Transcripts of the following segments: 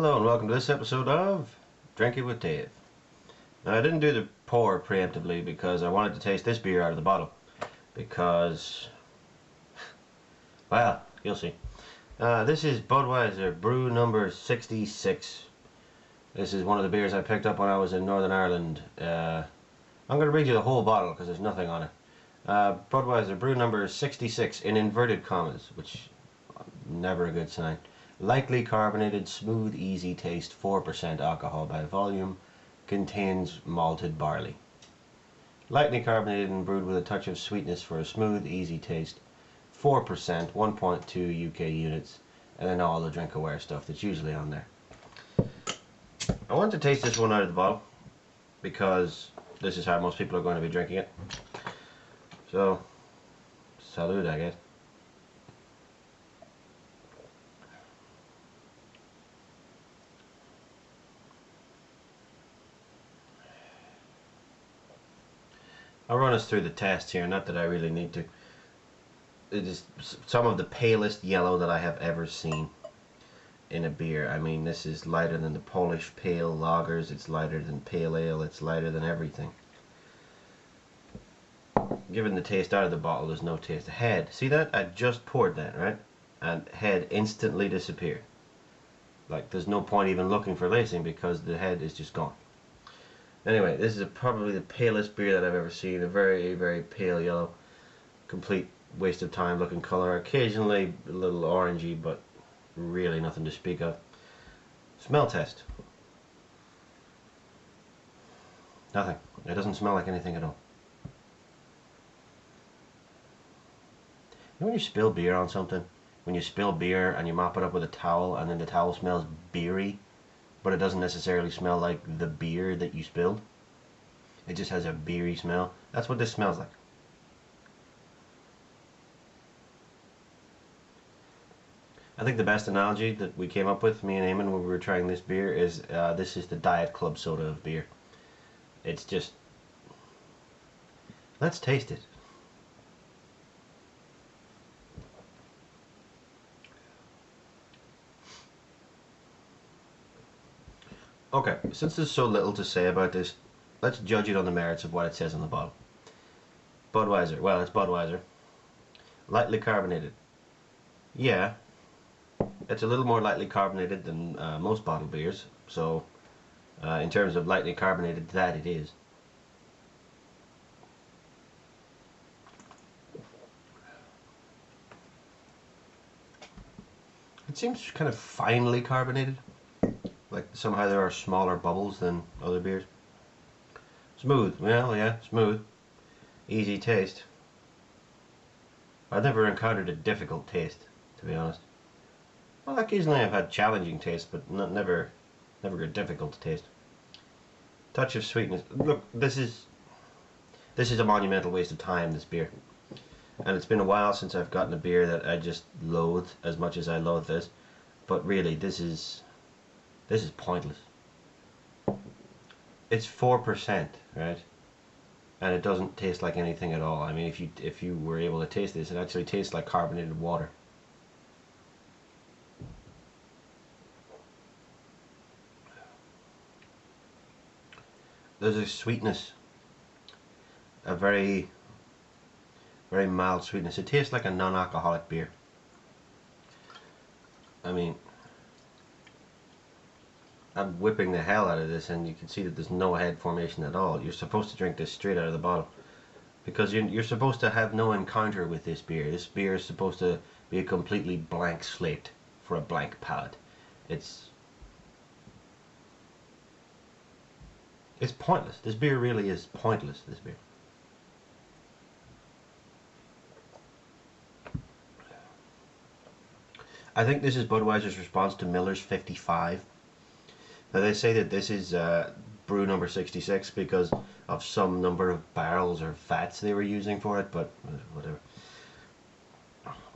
Hello and welcome to this episode of Drinking with Dave. Now I didn't do the pour preemptively because I wanted to taste this beer out of the bottle. Because, well, you'll see. This is Budweiser Brew number 66. This is one of the beers I picked up when I was in Northern Ireland. I'm going to read you the whole bottle because there's nothing on it. Budweiser Brew number 66 in inverted commas, which never a good sign. Lightly carbonated, smooth, easy taste, 4% alcohol by volume, contains malted barley. Lightly carbonated and brewed with a touch of sweetness for a smooth, easy taste, 4%, 1.2 UK units, and then all the drink-aware stuff that's usually on there. I want to taste this one out of the bottle because this is how most people are going to be drinking it. So, salud, I guess. I'll run us through the tests here, not that I really need to. It is some of the palest yellow that I have ever seen in a beer. I mean, this is lighter than the Polish pale lagers, it's lighter than pale ale, it's lighter than everything. Given the taste out of the bottle, there's no taste. Head, see that? I just poured that, right? And head instantly disappeared. Like, there's no point even looking for lacing because the head is just gone. Anyway, this is probably the palest beer that I've ever seen. A very, very pale yellow. Complete waste of time looking color. Occasionally a little orangey, but really nothing to speak of. Smell test. Nothing. It doesn't smell like anything at all. You know when you spill beer on something? When you spill beer and you mop it up with a towel and then the towel smells beery, but it doesn't necessarily smell like the beer that you spilled. It just has a beery smell. That's what this smells like. I think the best analogy that we came up with, me and Eamon, when we were trying this beer, is this is the Diet Club soda of beer. It's just... Let's taste it. Okay, since there's so little to say about this, let's judge it on the merits of what it says on the bottle. Budweiser, well, it's Budweiser. Lightly carbonated. Yeah, it's a little more lightly carbonated than most bottled beers, so in terms of lightly carbonated, that it is. It seems kind of finely carbonated. Like somehow there are smaller bubbles than other beers. Smooth, well yeah, smooth. Easy taste. I've never encountered a difficult taste, to be honest. Well, occasionally I've had challenging taste, but never a difficult taste. Touch of sweetness. Look, this is a monumental waste of time, this beer. And it's been a while since I've gotten a beer that I just loathe as much as I loathe this. But really, this is pointless. It's 4%, right? And it doesn't taste like anything at all. I mean, if you were able to taste this, it actually tastes like carbonated water. There's a sweetness, a very, very mild sweetness. It tastes like a non-alcoholic beer. I mean, I'm whipping the hell out of this, and you can see that there's no head formation at all. You're supposed to drink this straight out of the bottle because you're supposed to have no encounter with this beer. This beer is supposed to be a completely blank slate for a blank palate. It's pointless. This beer really is pointless, this beer. I think this is Budweiser's response to Miller's 55. Now they say that this is brew number 66 because of some number of barrels or vats they were using for it, but whatever.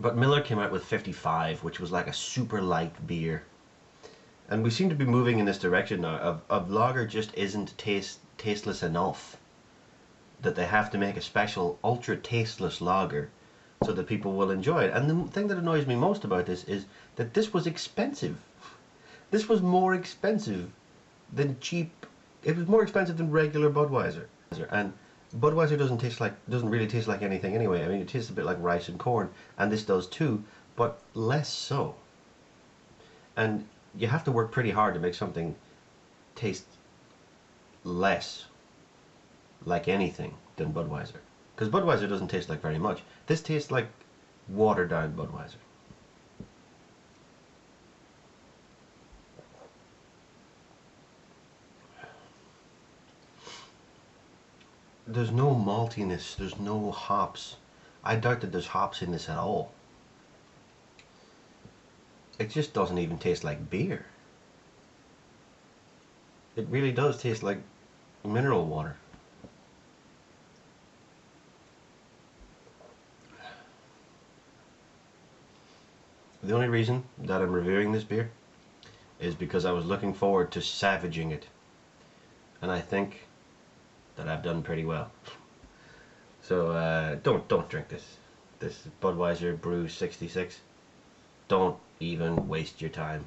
But Miller came out with 55, which was like a super light beer. And we seem to be moving in this direction now of lager just isn't tasteless enough that they have to make a special ultra tasteless lager so that people will enjoy it. And the thing that annoys me most about this is that this was expensive. This was more expensive than cheap. It was more expensive than regular Budweiser. And Budweiser doesn't really taste like anything anyway. I mean, it tastes a bit like rice and corn, and this does too, but less so. And you have to work pretty hard to make something taste less like anything than Budweiser. Because Budweiser doesn't taste like very much. This tastes like watered down Budweiser. There's no maltiness, there's no hops. I doubt that there's hops in this at all. It just doesn't even taste like beer. It really does taste like mineral water. The only reason that I'm reviewing this beer is because I was looking forward to savaging it. And I think that I've done pretty well. So don't drink this. This is Budweiser Brew 66. Don't even waste your time.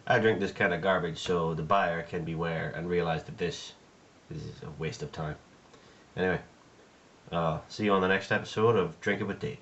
I drink this kind of garbage so the buyer can beware and realize that this is a waste of time. Anyway, see you on the next episode of Drinkin' with Dave.